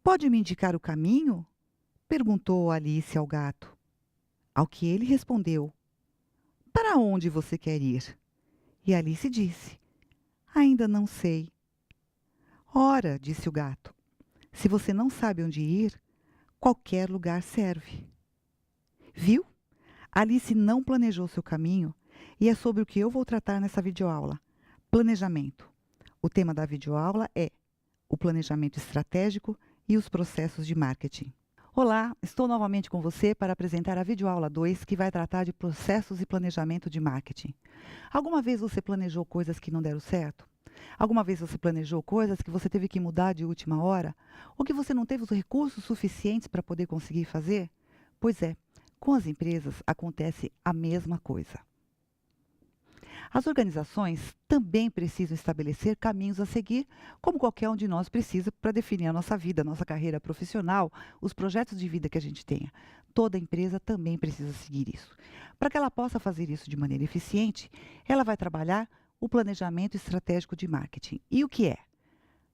Pode me indicar o caminho? Perguntou Alice ao gato. Ao que ele respondeu: Para onde você quer ir? E Alice disse: Ainda não sei. Ora, disse o gato, se você não sabe onde ir, qualquer lugar serve. Viu? Alice não planejou seu caminho e é sobre o que eu vou tratar nessa videoaula: planejamento. O tema da videoaula é o planejamento estratégico e os processos de marketing. Olá, estou novamente com você para apresentar a videoaula 2, que vai tratar de processos e planejamento de marketing. Alguma vez você planejou coisas que não deram certo? Alguma vez você planejou coisas que você teve que mudar de última hora? Ou que você não teve os recursos suficientes para poder conseguir fazer? Pois é, com as empresas acontece a mesma coisa. As organizações também precisam estabelecer caminhos a seguir, como qualquer um de nós precisa para definir a nossa vida, a nossa carreira profissional, os projetos de vida que a gente tenha. Toda empresa também precisa seguir isso. Para que ela possa fazer isso de maneira eficiente, ela vai trabalhar o planejamento estratégico de marketing. E o que é?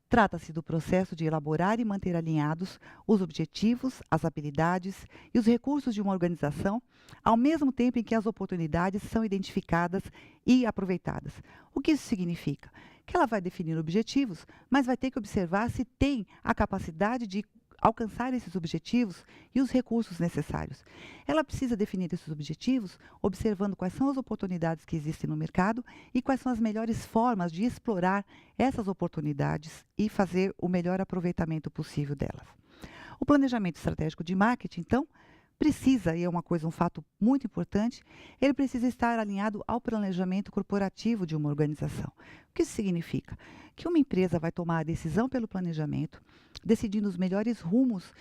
Trata-se do processo de elaborar e manter alinhados os objetivos, as habilidades e os recursos de uma organização, ao mesmo tempo em que as oportunidades são identificadas e aproveitadas. O que isso significa? Que ela vai definir objetivos, mas vai ter que observar se tem a capacidade de alcançar esses objetivos e os recursos necessários. Ela precisa definir esses objetivos observando quais são as oportunidades que existem no mercado e quais são as melhores formas de explorar essas oportunidades e fazer o melhor aproveitamento possível delas. O planejamento estratégico de marketing, então, precisa, e é um fato muito importante, ele precisa estar alinhado ao planejamento corporativo de uma organização. O que isso significa? Que uma empresa vai tomar a decisão pelo planejamento, decidindo os melhores rumos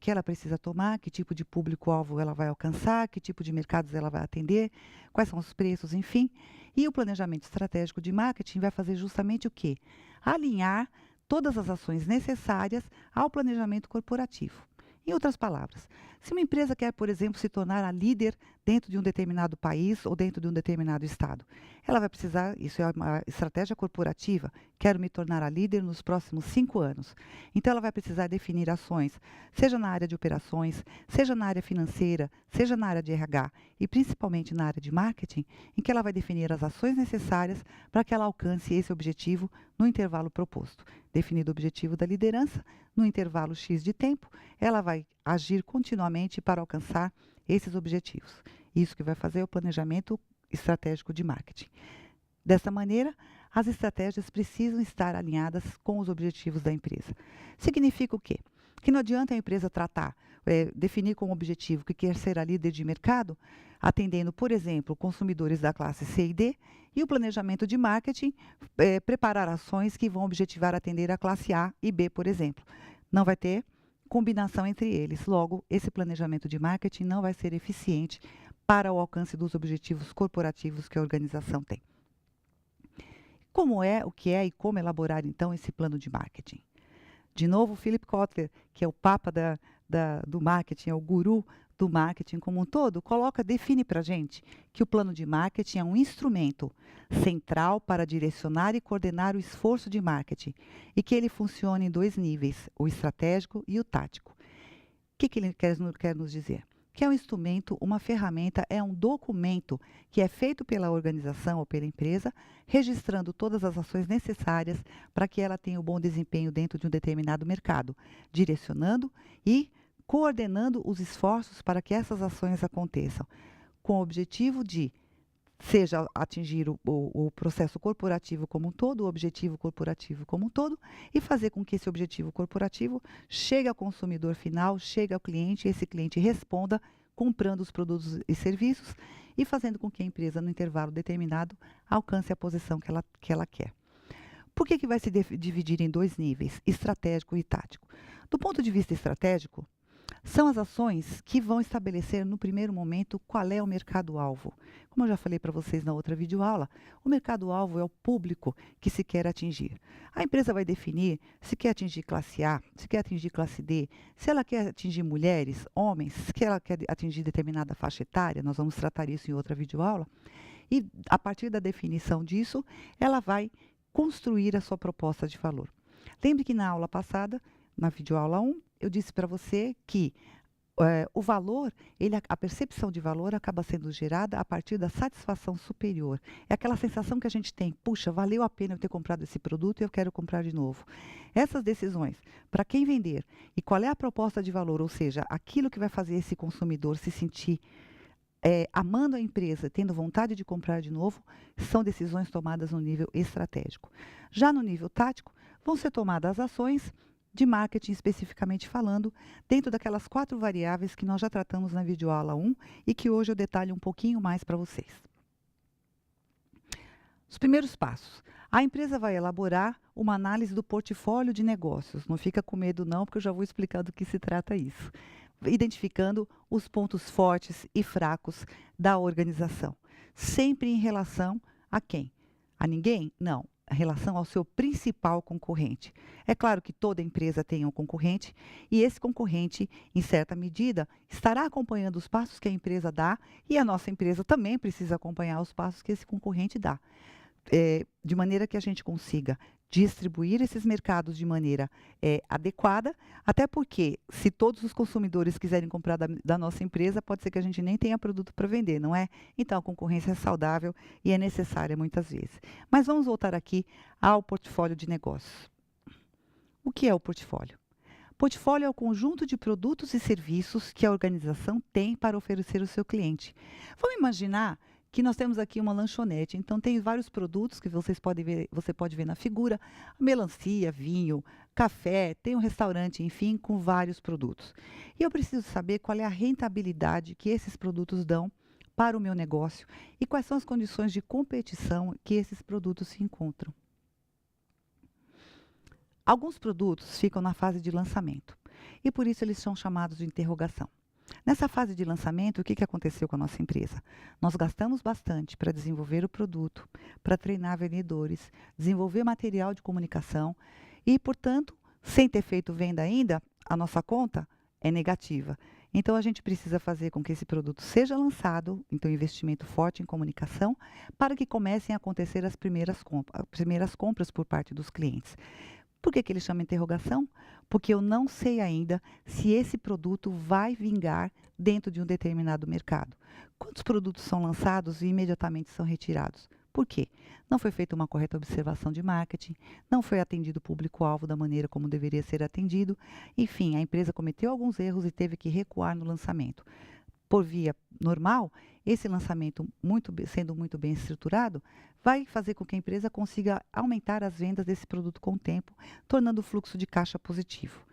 que ela precisa tomar, que tipo de público-alvo ela vai alcançar, que tipo de mercados ela vai atender, quais são os preços, enfim. E o planejamento estratégico de marketing vai fazer justamente o quê? Alinhar todas as ações necessárias ao planejamento corporativo. Em outras palavras, se uma empresa quer, por exemplo, se tornar a líder dentro de um determinado país ou dentro de um determinado estado, ela vai precisar, isso é uma estratégia corporativa, quero me tornar a líder nos próximos 5 anos. Então, ela vai precisar definir ações, seja na área de operações, seja na área financeira, seja na área de RH e principalmente na área de marketing, em que ela vai definir as ações necessárias para que ela alcance esse objetivo no intervalo proposto. Definido o objetivo da liderança, no intervalo X de tempo, ela vai agir continuamente para alcançar esses objetivos. Isso que vai fazer o planejamento estratégico de marketing. Dessa maneira, as estratégias precisam estar alinhadas com os objetivos da empresa. Significa o quê? Que não adianta a empresa definir como objetivo que quer ser a líder de mercado, atendendo, por exemplo, consumidores da classe C e D, e o planejamento de marketing preparar ações que vão objetivar atender a classe A e B, por exemplo. Não vai ter combinação entre eles. Logo, esse planejamento de marketing não vai ser eficiente para o alcance dos objetivos corporativos que a organização tem. Como é, o que é e como elaborar, então, esse plano de marketing? De novo, Philip Kotler, que é o papa do marketing, é o guru do marketing como um todo, define para a gente que o plano de marketing é um instrumento central para direcionar e coordenar o esforço de marketing e que ele funciona em 2 níveis, o estratégico e o tático. O que ele quer nos dizer? Que é um instrumento, uma ferramenta, é um documento que é feito pela organização ou pela empresa, registrando todas as ações necessárias para que ela tenha um bom desempenho dentro de um determinado mercado, direcionando e coordenando os esforços para que essas ações aconteçam, com o objetivo de seja atingir o processo corporativo como um todo, o objetivo corporativo como um todo, e fazer com que esse objetivo corporativo chegue ao consumidor final, chegue ao cliente, e esse cliente responda comprando os produtos e serviços e fazendo com que a empresa, no intervalo determinado, alcance a posição que ela quer. Por que vai se dividir em 2 níveis, estratégico e tático? Do ponto de vista estratégico, são as ações que vão estabelecer no primeiro momento qual é o mercado-alvo. Como eu já falei para vocês na outra videoaula, o mercado-alvo é o público que se quer atingir. A empresa vai definir se quer atingir classe A, se quer atingir classe D, se ela quer atingir mulheres, homens, se ela quer atingir determinada faixa etária, nós vamos tratar isso em outra videoaula. E a partir da definição disso, ela vai construir a sua proposta de valor. Lembre que na aula passada, na videoaula 1, eu disse para você que o valor, a percepção de valor acaba sendo gerada a partir da satisfação superior. É aquela sensação que a gente tem, puxa, valeu a pena eu ter comprado esse produto e eu quero comprar de novo. Essas decisões, para quem vender e qual é a proposta de valor, ou seja, aquilo que vai fazer esse consumidor se sentir amando a empresa, tendo vontade de comprar de novo, são decisões tomadas no nível estratégico. Já no nível tático, vão ser tomadas ações de marketing especificamente falando, dentro daquelas 4 variáveis que nós já tratamos na videoaula 1 e que hoje eu detalho um pouquinho mais para vocês. Os primeiros passos. A empresa vai elaborar uma análise do portfólio de negócios. Não fica com medo não, porque eu já vou explicar do que se trata isso. Identificando os pontos fortes e fracos da organização. Sempre em relação a quem? A ninguém? Não. Em relação ao seu principal concorrente. É claro que toda empresa tem um concorrente e esse concorrente, em certa medida, estará acompanhando os passos que a empresa dá e a nossa empresa também precisa acompanhar os passos que esse concorrente dá. De maneira que a gente consiga distribuir esses mercados de maneira adequada, até porque se todos os consumidores quiserem comprar da nossa empresa, pode ser que a gente nem tenha produto para vender, não é? Então, a concorrência é saudável e é necessária muitas vezes. Mas vamos voltar aqui ao portfólio de negócios. O que é o portfólio? Portfólio é o conjunto de produtos e serviços que a organização tem para oferecer ao seu cliente. Vamos imaginar que nós temos aqui uma lanchonete, então tem vários produtos que você pode ver na figura, melancia, vinho, café, tem um restaurante, enfim, com vários produtos. E eu preciso saber qual é a rentabilidade que esses produtos dão para o meu negócio e quais são as condições de competição que esses produtos se encontram. Alguns produtos ficam na fase de lançamento e por isso eles são chamados de interrogação. Nessa fase de lançamento, o que aconteceu com a nossa empresa? Nós gastamos bastante para desenvolver o produto, para treinar vendedores, desenvolver material de comunicação e, portanto, sem ter feito venda ainda, a nossa conta é negativa. Então, a gente precisa fazer com que esse produto seja lançado, então investimento forte em comunicação, para que comecem a acontecer as primeiras compras por parte dos clientes. Por que ele chama interrogação? Porque eu não sei ainda se esse produto vai vingar dentro de um determinado mercado. Quantos produtos são lançados e imediatamente são retirados? Por quê? Não foi feita uma correta observação de marketing, não foi atendido o público-alvo da maneira como deveria ser atendido. Enfim, a empresa cometeu alguns erros e teve que recuar no lançamento. Por via normal, esse lançamento, sendo muito bem estruturado, vai fazer com que a empresa consiga aumentar as vendas desse produto com o tempo, tornando o fluxo de caixa positivo.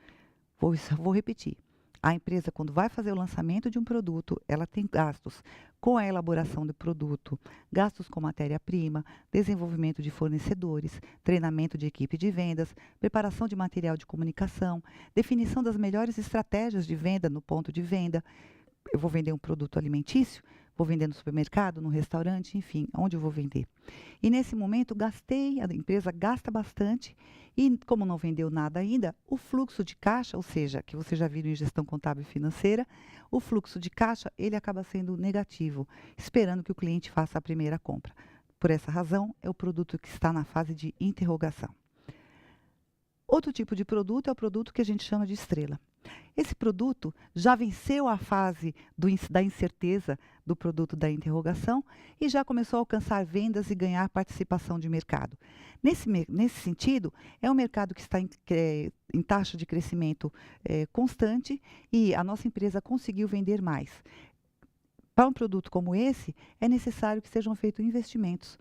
Vou repetir. A empresa, quando vai fazer o lançamento de um produto, ela tem gastos com a elaboração do produto, gastos com matéria-prima, desenvolvimento de fornecedores, treinamento de equipe de vendas, preparação de material de comunicação, definição das melhores estratégias de venda no ponto de venda. Eu vou vender um produto alimentício, vou vender no supermercado, no restaurante, enfim, onde eu vou vender. E nesse momento a empresa gasta bastante e como não vendeu nada ainda, o fluxo de caixa, ou seja, que você já viu em gestão contábil e financeira, o fluxo de caixa, ele acaba sendo negativo, esperando que o cliente faça a primeira compra. Por essa razão, é o produto que está na fase de interrogação. Outro tipo de produto é o produto que a gente chama de estrela. Esse produto já venceu a fase da incerteza do produto da interrogação e já começou a alcançar vendas e ganhar participação de mercado. Nesse sentido, é um mercado que está em taxa de crescimento constante e a nossa empresa conseguiu vender mais. Para um produto como esse, é necessário que sejam feitos investimentos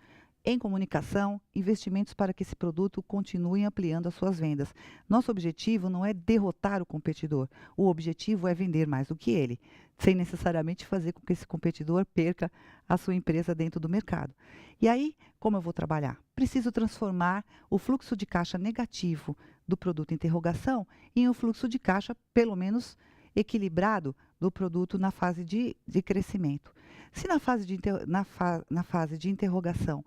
em comunicação, investimentos para que esse produto continue ampliando as suas vendas. Nosso objetivo não é derrotar o competidor, o objetivo é vender mais do que ele, sem necessariamente fazer com que esse competidor perca a sua empresa dentro do mercado. E aí, como eu vou trabalhar? Preciso transformar o fluxo de caixa negativo do produto interrogação em um fluxo de caixa, pelo menos, equilibrado do produto na fase de crescimento. Se na fase de interrogação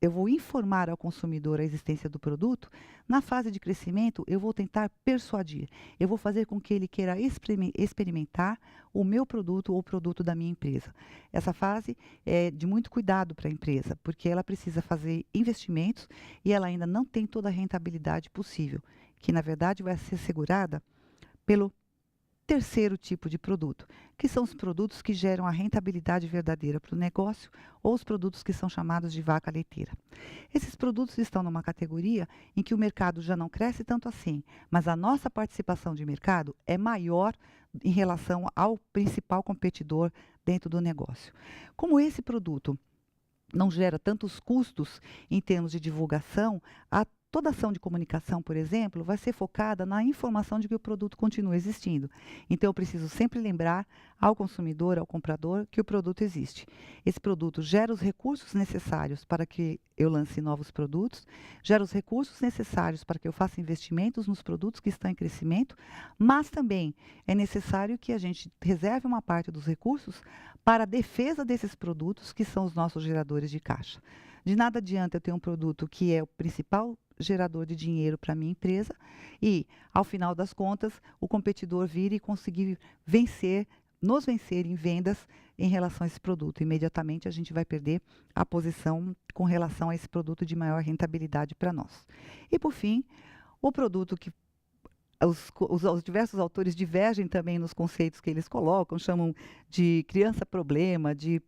eu vou informar ao consumidor a existência do produto, na fase de crescimento eu vou tentar persuadir, eu vou fazer com que ele queira experimentar o meu produto ou o produto da minha empresa. Essa fase é de muito cuidado para a empresa, porque ela precisa fazer investimentos e ela ainda não tem toda a rentabilidade possível. que na verdade vai ser segurada pelo terceiro tipo de produto, que são os produtos que geram a rentabilidade verdadeira para o negócio ou os produtos que são chamados de vaca leiteira. Esses produtos estão numa categoria em que o mercado já não cresce tanto assim, mas a nossa participação de mercado é maior em relação ao principal competidor dentro do negócio. Como esse produto não gera tantos custos em termos de divulgação, toda ação de comunicação, por exemplo, vai ser focada na informação de que o produto continua existindo. Então, eu preciso sempre lembrar ao consumidor, ao comprador, que o produto existe. Esse produto gera os recursos necessários para que eu lance novos produtos, gera os recursos necessários para que eu faça investimentos nos produtos que estão em crescimento, mas também é necessário que a gente reserve uma parte dos recursos para a defesa desses produtos, que são os nossos geradores de caixa. De nada adianta eu ter um produto que é o principal gerador de dinheiro para a minha empresa e, ao final das contas, o competidor vir e conseguir nos vencer em vendas em relação a esse produto. Imediatamente a gente vai perder a posição com relação a esse produto de maior rentabilidade para nós. E, por fim, o produto que os diversos autores divergem também nos conceitos que eles colocam, chamam de criança-problema, de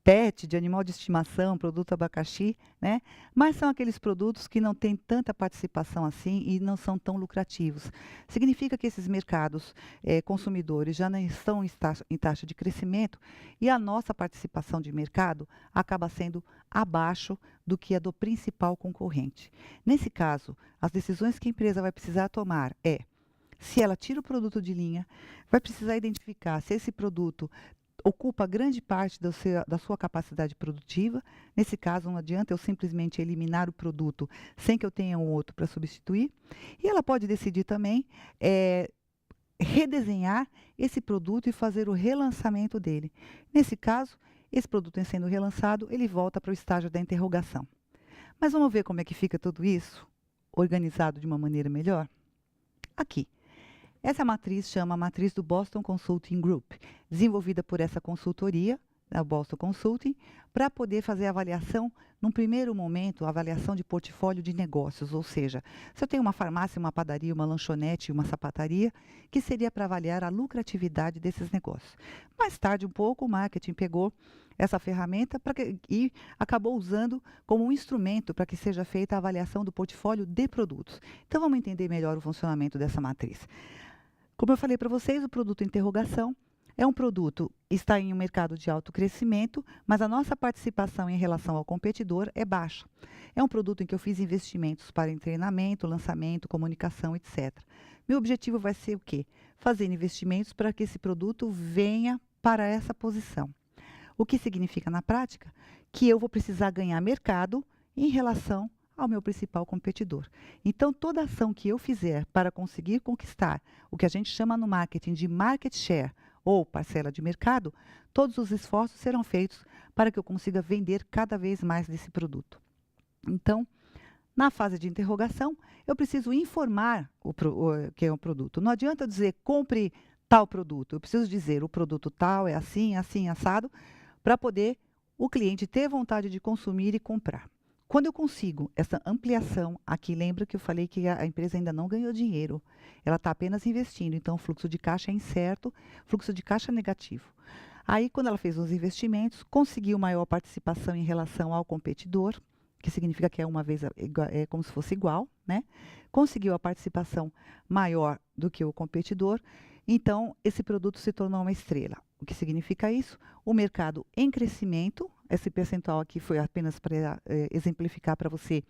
pet, de animal de estimação, produto abacaxi, né? Mas são aqueles produtos que não têm tanta participação assim e não são tão lucrativos. Significa que esses mercados consumidores já não estão em taxa de crescimento e a nossa participação de mercado acaba sendo abaixo do que a do principal concorrente. Nesse caso, as decisões que a empresa vai precisar tomar se ela tira o produto de linha, vai precisar identificar se esse produto ocupa grande parte da sua capacidade produtiva. Nesse caso, não adianta eu simplesmente eliminar o produto sem que eu tenha um outro para substituir. E ela pode decidir também redesenhar esse produto e fazer o relançamento dele. Nesse caso, esse produto sendo relançado, ele volta para o estágio da interrogação. Mas vamos ver como é que fica tudo isso organizado de uma maneira melhor? Aqui. Essa matriz chama a matriz do Boston Consulting Group, desenvolvida por essa consultoria, a Boston Consulting, para poder fazer a avaliação, num primeiro momento, a avaliação de portfólio de negócios, ou seja, se eu tenho uma farmácia, uma padaria, uma lanchonete e uma sapataria, que seria para avaliar a lucratividade desses negócios. Mais tarde, um pouco, o marketing pegou essa ferramenta e acabou usando como um instrumento para que seja feita a avaliação do portfólio de produtos. Então, vamos entender melhor o funcionamento dessa matriz. Como eu falei para vocês, o produto interrogação é um produto que está em um mercado de alto crescimento, mas a nossa participação em relação ao competidor é baixa. É um produto em que eu fiz investimentos para treinamento, lançamento, comunicação, etc. Meu objetivo vai ser o quê? Fazer investimentos para que esse produto venha para essa posição. O que significa na prática? Que eu vou precisar ganhar mercado em relação ao meu principal competidor. Então, toda ação que eu fizer para conseguir conquistar o que a gente chama no marketing de market share ou parcela de mercado, todos os esforços serão feitos para que eu consiga vender cada vez mais desse produto. Então, na fase de interrogação, eu preciso informar o que é um produto. Não adianta eu dizer compre tal produto. Eu preciso dizer o produto tal é assim, assim, assado, para poder o cliente ter vontade de consumir e comprar. Quando eu consigo essa ampliação, aqui lembra que eu falei que a empresa ainda não ganhou dinheiro, ela está apenas investindo, então o fluxo de caixa é incerto, fluxo de caixa negativo. Aí, quando ela fez os investimentos, conseguiu maior participação em relação ao competidor, que significa que é uma vez é como se fosse igual, né? Conseguiu a participação maior do que o competidor, então esse produto se tornou uma estrela. O que significa isso? O mercado em crescimento, esse percentual aqui foi apenas para exemplificar para você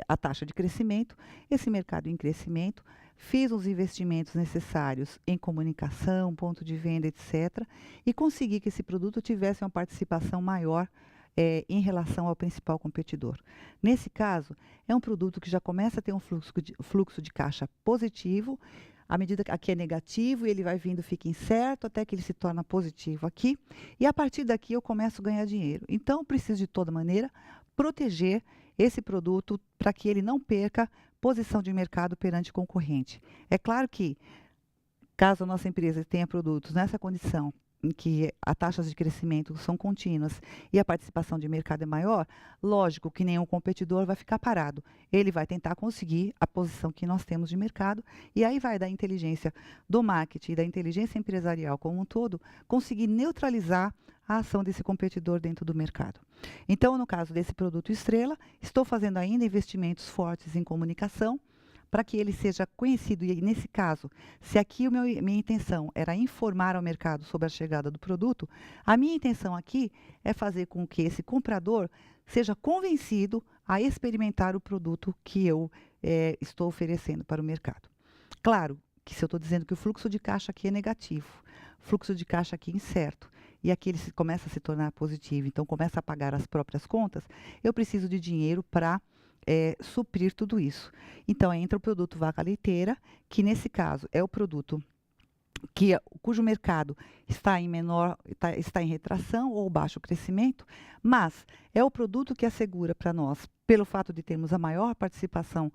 a taxa de crescimento. Esse mercado em crescimento fez os investimentos necessários em comunicação, ponto de venda, etc. E consegui que esse produto tivesse uma participação maior em relação ao principal competidor. Nesse caso, é um produto que já começa a ter um fluxo de caixa positivo. À medida que aqui é negativo, ele vai vindo, fica incerto, até que ele se torna positivo aqui. E a partir daqui eu começo a ganhar dinheiro. Então, eu preciso, de toda maneira, proteger esse produto para que ele não perca posição de mercado perante concorrente. É claro que, caso a nossa empresa tenha produtos nessa condição, em que as taxas de crescimento são contínuas e a participação de mercado é maior, lógico que nenhum competidor vai ficar parado. Ele vai tentar conseguir a posição que nós temos de mercado e aí vai da inteligência do marketing e da inteligência empresarial como um todo conseguir neutralizar a ação desse competidor dentro do mercado. Então, no caso desse produto Estrela, estou fazendo ainda investimentos fortes em comunicação, para que ele seja conhecido. E nesse caso, se aqui minha intenção era informar ao mercado sobre a chegada do produto, a minha intenção aqui é fazer com que esse comprador seja convencido a experimentar o produto que eu estou oferecendo para o mercado. Claro que se eu estou dizendo que o fluxo de caixa aqui é negativo, fluxo de caixa aqui é incerto, e aqui ele começa a se tornar positivo, então começa a pagar as próprias contas, eu preciso de dinheiro para suprir tudo isso. Então, entra o produto vaca leiteira, que nesse caso é o produto cujo mercado está está em retração ou baixo crescimento, mas é o produto que assegura para nós, pelo fato de termos a maior participação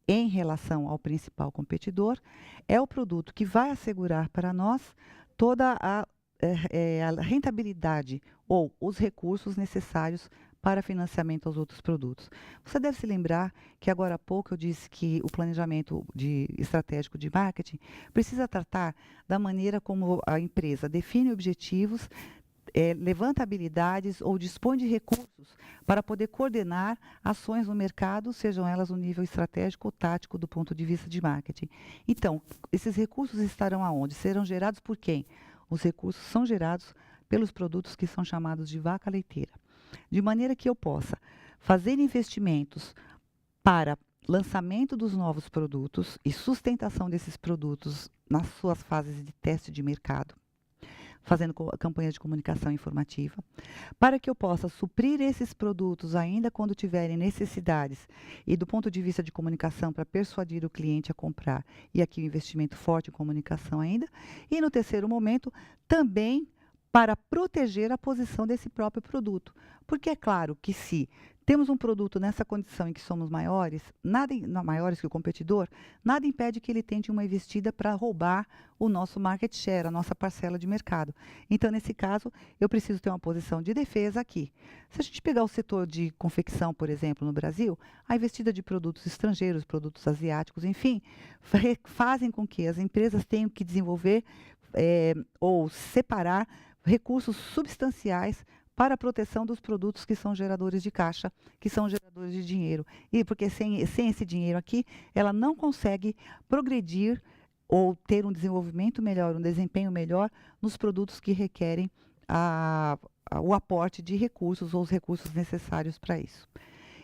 em relação ao principal competidor, é o produto que vai assegurar para nós toda a rentabilidade ou os recursos necessários para financiamento aos outros produtos. Você deve se lembrar que agora há pouco eu disse que o planejamento estratégico de marketing precisa tratar da maneira como a empresa define objetivos, levanta habilidades ou dispõe de recursos para poder coordenar ações no mercado, sejam elas no nível estratégico ou tático do ponto de vista de marketing. Então, esses recursos estarão aonde? Serão gerados por quem? Os recursos são gerados pelos produtos que são chamados de vaca leiteira. De maneira que eu possa fazer investimentos para lançamento dos novos produtos e sustentação desses produtos nas suas fases de teste de mercado, fazendo campanhas de comunicação informativa, para que eu possa suprir esses produtos ainda quando tiverem necessidades e do ponto de vista de comunicação para persuadir o cliente a comprar, e aqui o investimento forte em comunicação ainda, e no terceiro momento também para proteger a posição desse próprio produto. Porque é claro que se temos um produto nessa condição em que somos maiores, maiores que o competidor, nada impede que ele tente uma investida para roubar o nosso market share, a nossa parcela de mercado. Então, nesse caso, eu preciso ter uma posição de defesa aqui. Se a gente pegar o setor de confecção, por exemplo, no Brasil, a investida de produtos estrangeiros, produtos asiáticos, enfim, fazem com que as empresas tenham que desenvolver ou separar recursos substanciais para a proteção dos produtos que são geradores de caixa, que são geradores de dinheiro. E porque sem esse dinheiro aqui, ela não consegue progredir ou ter um desenvolvimento melhor, um desempenho melhor nos produtos que requerem o aporte de recursos ou os recursos necessários para isso.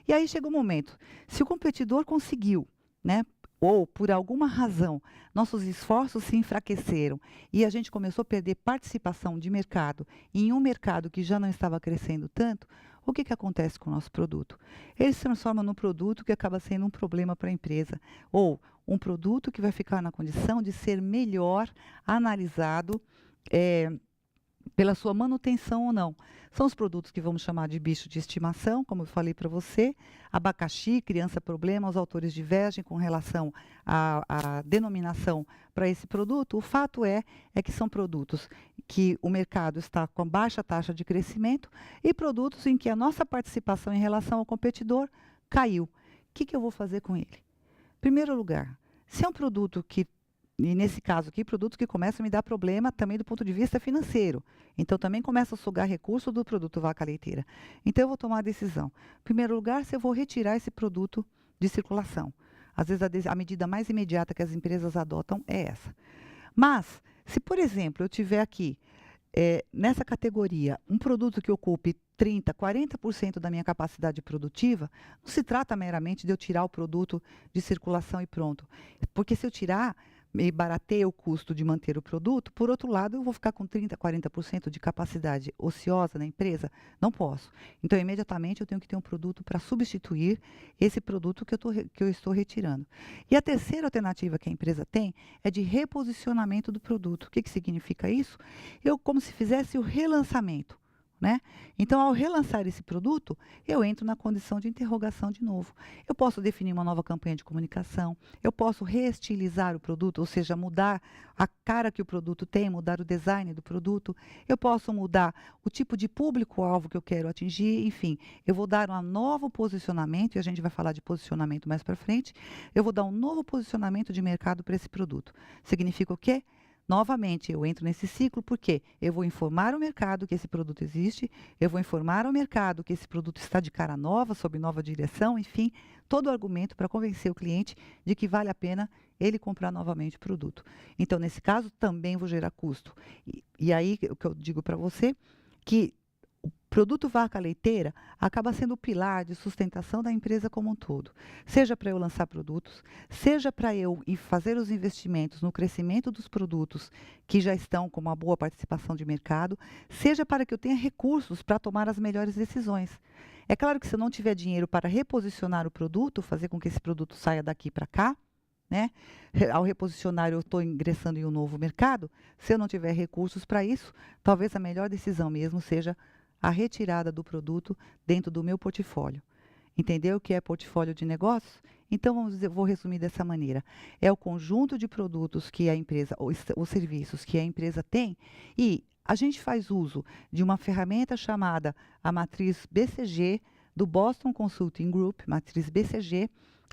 E aí chega o momento, se o competidor conseguiu, né, ou por alguma razão nossos esforços se enfraqueceram e a gente começou a perder participação de mercado em um mercado que já não estava crescendo tanto, o que acontece com o nosso produto? Ele se transforma num produto que acaba sendo um problema para a empresa, ou um produto que vai ficar na condição de ser melhor analisado pela sua manutenção ou não. São os produtos que vamos chamar de bicho de estimação, como eu falei para você, abacaxi, criança problema, os autores divergem com relação à denominação para esse produto. O fato é que são produtos que o mercado está com baixa taxa de crescimento e produtos em que a nossa participação em relação ao competidor caiu. O que eu vou fazer com ele? Em primeiro lugar, se é um produto que e nesse caso aqui, produtos que começam a me dar problema também do ponto de vista financeiro. Então, também começa a sugar recurso do produto vaca leiteira. Então, eu vou tomar a decisão. Em primeiro lugar, se eu vou retirar esse produto de circulação. Às vezes, a medida mais imediata que as empresas adotam é essa. Mas, se, por exemplo, eu tiver aqui, nessa categoria, um produto que ocupe 30%, 40% da minha capacidade produtiva, não se trata meramente de eu tirar o produto de circulação e pronto. Porque se eu tirar, me barateia o custo de manter o produto, por outro lado, eu vou ficar com 30%, 40% de capacidade ociosa na empresa? Não posso. Então, imediatamente, eu tenho que ter um produto para substituir esse produto que eu estou retirando. E a terceira alternativa que a empresa tem é de reposicionamento do produto. O que significa isso? Eu, como se fizesse o relançamento. né? Então, ao relançar esse produto, eu entro na condição de interrogação de novo. Eu posso definir uma nova campanha de comunicação, eu posso reestilizar o produto, ou seja, mudar a cara que o produto tem, mudar o design do produto, eu posso mudar o tipo de público-alvo que eu quero atingir, enfim, eu vou dar um novo posicionamento, e a gente vai falar de posicionamento mais para frente, eu vou dar um novo posicionamento de mercado para esse produto. Significa o quê? Novamente, eu entro nesse ciclo porque eu vou informar o mercado que esse produto existe, eu vou informar ao mercado que esse produto está de cara nova, sob nova direção, enfim, todo o argumento para convencer o cliente de que vale a pena ele comprar novamente o produto. Então, nesse caso, também vou gerar custo. E aí, o que eu digo para você, que o produto vaca leiteira acaba sendo o pilar de sustentação da empresa como um todo. Seja para eu lançar produtos, seja para eu fazer os investimentos no crescimento dos produtos que já estão com uma boa participação de mercado, seja para que eu tenha recursos para tomar as melhores decisões. É claro que se eu não tiver dinheiro para reposicionar o produto, fazer com que esse produto saia daqui para cá, né? Ao reposicionar, eu estou ingressando em um novo mercado. Se eu não tiver recursos para isso, talvez a melhor decisão mesmo seja a retirada do produto dentro do meu portfólio. Entendeu o que é portfólio de negócios? Então, vamos dizer, vou resumir dessa maneira. É o conjunto de produtos que a empresa, ou os serviços que a empresa tem, e a gente faz uso de uma ferramenta chamada a matriz BCG, do Boston Consulting Group, matriz BCG,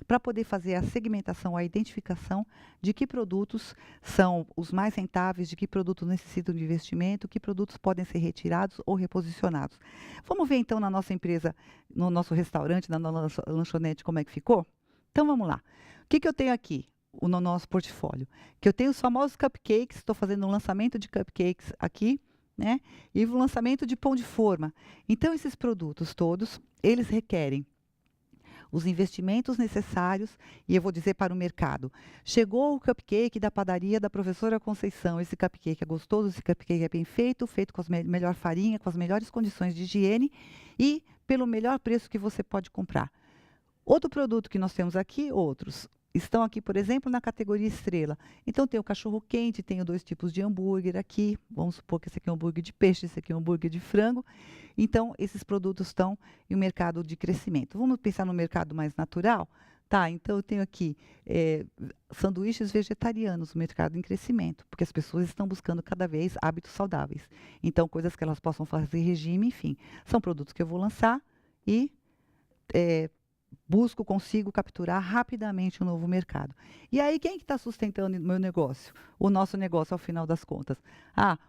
para poder fazer a segmentação, a identificação de que produtos são os mais rentáveis, de que produtos necessitam de investimento, que produtos podem ser retirados ou reposicionados. Vamos ver então na nossa empresa, no nosso restaurante, na nossa lanchonete, como é que ficou? Então vamos lá. O que eu tenho aqui no nosso portfólio? Que eu tenho os famosos cupcakes, estou fazendo um lançamento de cupcakes aqui, né? E o lançamento de pão de forma. Então esses produtos todos, eles requerem os investimentos necessários, e eu vou dizer para o mercado. Chegou o cupcake da padaria da professora Conceição. Esse cupcake é gostoso, esse cupcake é bem feito, feito com a melhor farinha, com as melhores condições de higiene e pelo melhor preço que você pode comprar. Outro produto que nós temos aqui, outros, estão aqui, por exemplo, na categoria estrela. Então, tem o cachorro quente, tenho 2 tipos de hambúrguer aqui. Vamos supor que esse aqui é um hambúrguer de peixe, esse aqui é um hambúrguer de frango. Então, esses produtos estão em um mercado de crescimento. Vamos pensar no mercado mais natural? Tá, então eu tenho aqui sanduíches vegetarianos, no mercado em crescimento, porque as pessoas estão buscando cada vez hábitos saudáveis. Então, coisas que elas possam fazer regime, enfim. São produtos que eu vou lançar e consigo capturar rapidamente um novo mercado. E aí, quem que está sustentando o meu negócio? O nosso negócio, ao final das contas.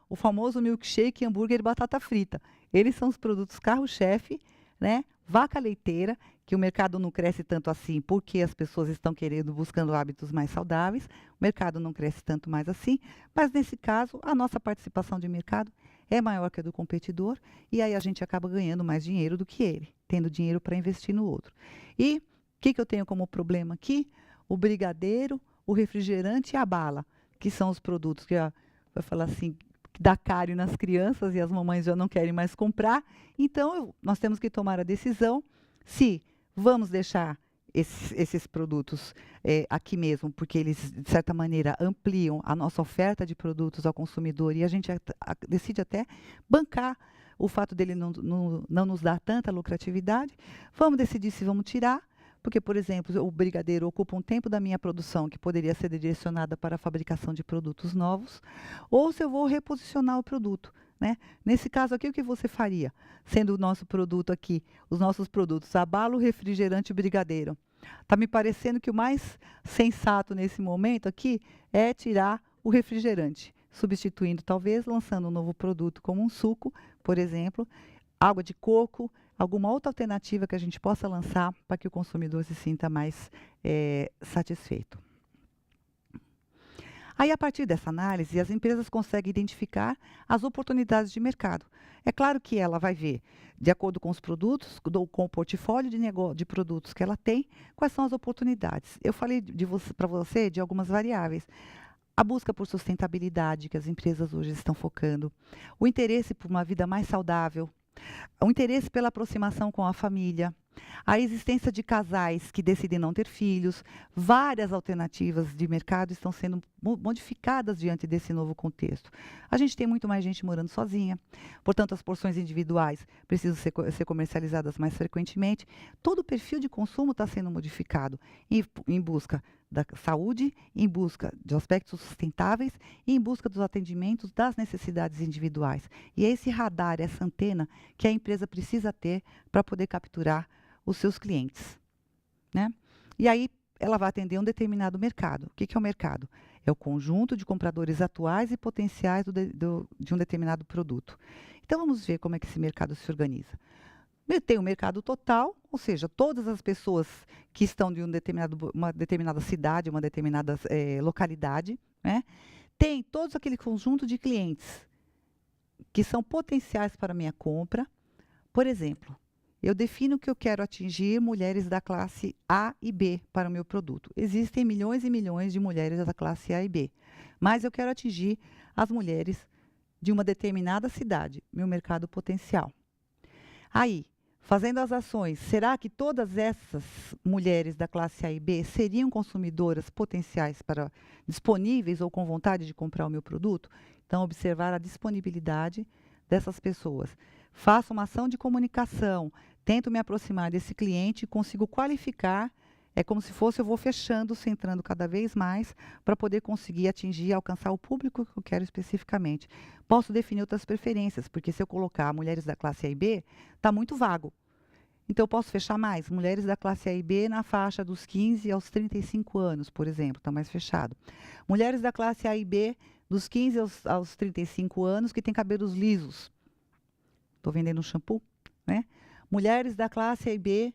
O famoso milkshake, hambúrguer e batata frita. Eles são os produtos carro-chefe, né? Vaca leiteira, que o mercado não cresce tanto assim, porque as pessoas estão buscando hábitos mais saudáveis. O mercado não cresce tanto mais assim, mas nesse caso, a nossa participação de mercado é maior que a do competidor, e aí a gente acaba ganhando mais dinheiro do que ele, tendo dinheiro para investir no outro. E o que eu tenho como problema aqui? O brigadeiro, o refrigerante e a bala, que são os produtos que, vai falar assim, dá cárie nas crianças e as mamães já não querem mais comprar. Então, nós temos que tomar a decisão se vamos deixar esses produtos aqui mesmo, porque eles, de certa maneira, ampliam a nossa oferta de produtos ao consumidor e a gente decide até bancar o fato dele não nos dar tanta lucratividade. Vamos decidir se vamos tirar, porque, por exemplo, o brigadeiro ocupa um tempo da minha produção que poderia ser direcionada para a fabricação de produtos novos, ou se eu vou reposicionar o produto. Né? Nesse caso aqui, o que você faria? Sendo o nosso produto aqui, os nossos produtos, a bala, o refrigerante e o brigadeiro. Está me parecendo que o mais sensato nesse momento aqui é tirar o refrigerante, substituindo, talvez, lançando um novo produto como um suco, por exemplo, água de coco, alguma outra alternativa que a gente possa lançar para que o consumidor se sinta mais satisfeito. Aí, a partir dessa análise, as empresas conseguem identificar as oportunidades de mercado. É claro que ela vai ver, de acordo com os produtos, com o portfólio de produtos que ela tem, quais são as oportunidades. Eu falei para você de algumas variáveis. A busca por sustentabilidade que as empresas hoje estão focando, o interesse por uma vida mais saudável, o interesse pela aproximação com a família, A existência de casais que decidem não ter filhos, várias alternativas de mercado estão sendo modificadas diante desse novo contexto. A gente tem muito mais gente morando sozinha, portanto, as porções individuais precisam ser comercializadas mais frequentemente. Todo o perfil de consumo está sendo modificado em busca da saúde, em busca de aspectos sustentáveis e em busca dos atendimentos das necessidades individuais. E é esse radar, essa antena que a empresa precisa ter para poder capturar os seus clientes, né? E aí ela vai atender um determinado mercado. O que é o mercado? É o conjunto de compradores atuais e potenciais de um determinado produto. Então vamos ver como é que esse mercado se organiza. Tem o mercado total, ou seja, todas as pessoas que estão de uma determinada cidade, uma determinada localidade, né? Tem todo aquele conjunto de clientes que são potenciais para a minha compra. Por exemplo, eu defino que eu quero atingir mulheres da classe A e B para o meu produto. Existem milhões e milhões de mulheres da classe A e B, mas eu quero atingir as mulheres de uma determinada cidade, meu mercado potencial. Aí, fazendo as ações, será que todas essas mulheres da classe A e B seriam consumidoras potenciais disponíveis ou com vontade de comprar o meu produto? Então, observar a disponibilidade dessas pessoas. Faço uma ação de comunicação, tento me aproximar desse cliente e consigo qualificar. É como se fosse, eu vou fechando, centrando cada vez mais para poder conseguir atingir, alcançar o público que eu quero especificamente. Posso definir outras preferências, porque se eu colocar mulheres da classe A e B, está muito vago. Então, eu posso fechar mais. Mulheres da classe A e B na faixa dos 15 aos 35 anos, por exemplo, está mais fechado. Mulheres da classe A e B dos 15 aos 35 anos que têm cabelos lisos. Estou vendendo um shampoo, né? Mulheres da classe A e B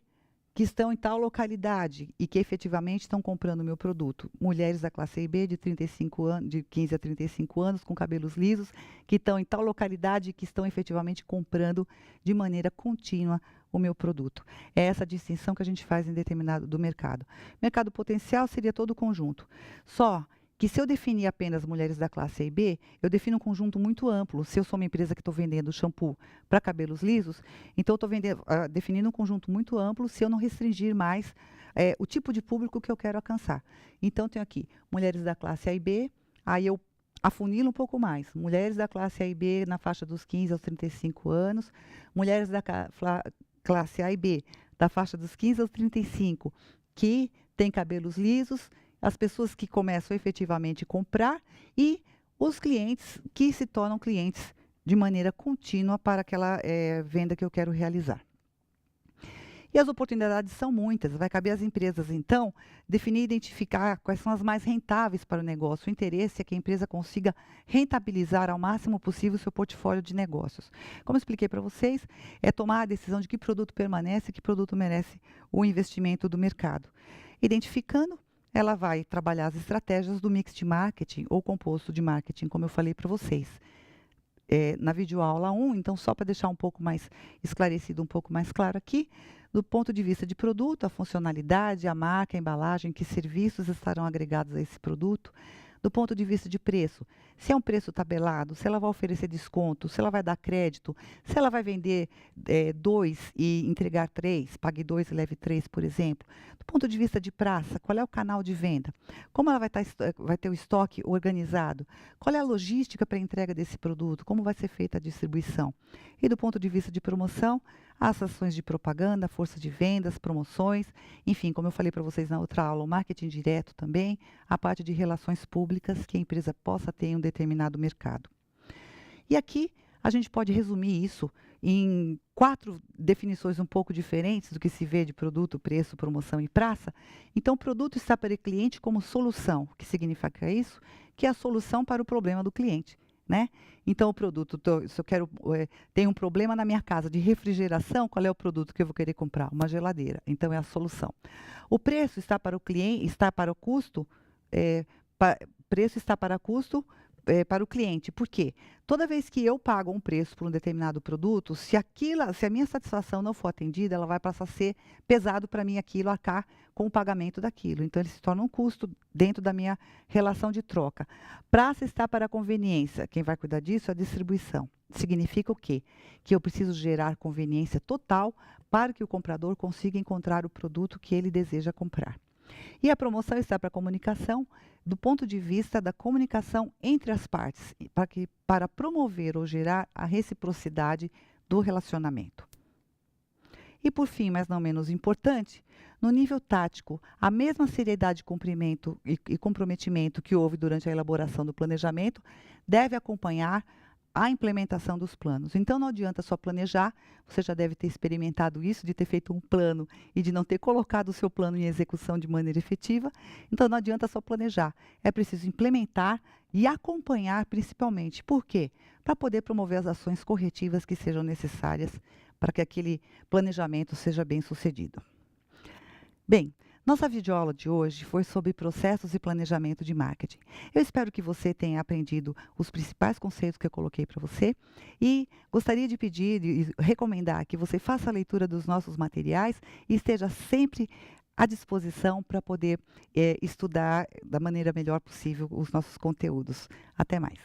que estão em tal localidade e que efetivamente estão comprando o meu produto. Mulheres da classe A e B de 35 anos, de 15 a 35 anos, com cabelos lisos, que estão em tal localidade e que estão efetivamente comprando de maneira contínua o meu produto. É essa distinção que a gente faz em determinado do mercado. Mercado potencial seria todo o conjunto. Só que se eu definir apenas mulheres da classe A e B, eu defino um conjunto muito amplo. Se eu sou uma empresa que estou vendendo shampoo para cabelos lisos, então eu estou definindo um conjunto muito amplo se eu não restringir mais o tipo de público que eu quero alcançar. Então, tenho aqui mulheres da classe A e B, aí eu afunilo um pouco mais. Mulheres da classe A e B na faixa dos 15 aos 35 anos, mulheres da classe A e B da faixa dos 15 aos 35, que têm cabelos lisos, as pessoas que começam efetivamente a comprar e os clientes que se tornam clientes de maneira contínua para aquela venda que eu quero realizar. E as oportunidades são muitas. Vai caber às empresas, então, definir e identificar quais são as mais rentáveis para o negócio. O interesse é que a empresa consiga rentabilizar ao máximo possível o seu portfólio de negócios. Como eu expliquei para vocês, é tomar a decisão de que produto permanece e que produto merece o investimento do mercado. Identificando, ela vai trabalhar as estratégias do mix de marketing ou composto de marketing, como eu falei para vocês. Na videoaula 1, então, só para deixar um pouco mais esclarecido, um pouco mais claro aqui, do ponto de vista de produto, a funcionalidade, a marca, a embalagem, que serviços estarão agregados a esse produto. Do ponto de vista de preço, se é um preço tabelado, se ela vai oferecer desconto, se ela vai dar crédito, se ela vai vender 2 e entregar 3, pague 2 e leve 3, por exemplo. Do ponto de vista de praça, qual é o canal de venda? Como ela vai ter o estoque organizado? Qual é a logística para a entrega desse produto? Como vai ser feita a distribuição? E do ponto de vista de promoção, as ações de propaganda, força de vendas, promoções, enfim, como eu falei para vocês na outra aula, o marketing direto também, a parte de relações públicas que a empresa possa ter em um determinado mercado. E aqui a gente pode resumir isso em 4 definições um pouco diferentes do que se vê de produto, preço, promoção e praça. Então, o produto está para o cliente como solução. O que significa isso? Que é a solução para o problema do cliente, né? Então, o produto, se eu quero, tem um problema na minha casa de refrigeração, qual é o produto que eu vou querer comprar? Uma geladeira. Então, é a solução. O preço está para o cliente, está para o custo, preço está para custo para o cliente. Por quê? Toda vez que eu pago um preço por um determinado produto, se a minha satisfação não for atendida, ela vai passar a ser pesado para mim aquilo, arcar com o pagamento daquilo. Então, ele se torna um custo dentro da minha relação de troca. Praça está para a conveniência. Quem vai cuidar disso é a distribuição. Significa o quê? Que eu preciso gerar conveniência total para que o comprador consiga encontrar o produto que ele deseja comprar. E a promoção está para a comunicação, do ponto de vista da comunicação entre as partes, para promover ou gerar a reciprocidade do relacionamento. E por fim, mas não menos importante, no nível tático, a mesma seriedade, cumprimento e comprometimento que houve durante a elaboração do planejamento deve acompanhar a implementação dos planos. Então, não adianta só planejar, você já deve ter experimentado isso, de ter feito um plano e de não ter colocado o seu plano em execução de maneira efetiva. Então, não adianta só planejar, é preciso implementar e acompanhar principalmente. Por quê? Para poder promover as ações corretivas que sejam necessárias para que aquele planejamento seja bem sucedido. Bem, nossa videoaula de hoje foi sobre processos e planejamento de marketing. Eu espero que você tenha aprendido os principais conceitos que eu coloquei para você e gostaria de pedir e recomendar que você faça a leitura dos nossos materiais e esteja sempre à disposição para poder estudar da maneira melhor possível os nossos conteúdos. Até mais.